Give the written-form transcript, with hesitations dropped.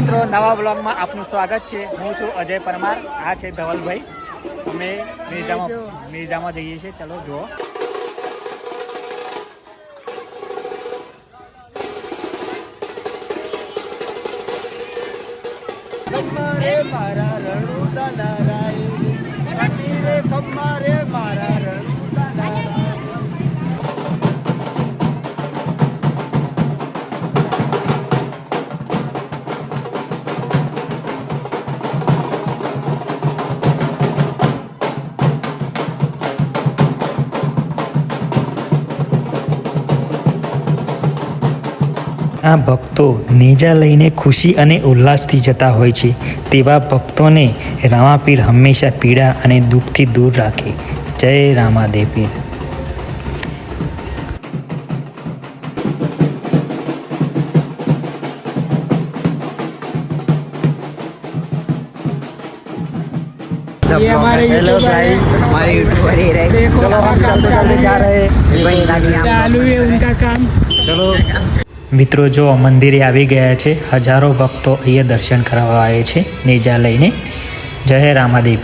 મિત્રો નવા બ્લોગમાં આપનું સ્વાગત છે। હું છું અજય પરમાર, આ છે ધવલભાઈ। અમે મિર્જામાં જઈએ છીએ, ચલો જુઓ। ખમ્મારે મારા રણુદા નારાયણ રે ખમ્મારે મારા રણુદા નારાયણ। આ ભક્તો નેજા લઈને ખુશી અને ઉલ્લાસથી જતા હોય છે। તેવા ભક્તોને રામાપીર હંમેશા પીડા અને દુઃખથી દૂર રાખે। જય રામાદેવ પીર। ये हमारे यूट्यूबर है, हमारे यूट्यूबर ही रहे। देखो चलो हम चलते चलते जा रहे हैं, चालू है उनका काम। चलो મિત્રો જો મંદિરે આવી ગયા છે, હજારો ભક્તો અહીંયા દર્શન કરવા આવે છે નેજા લઈને। જય રામાદેવ।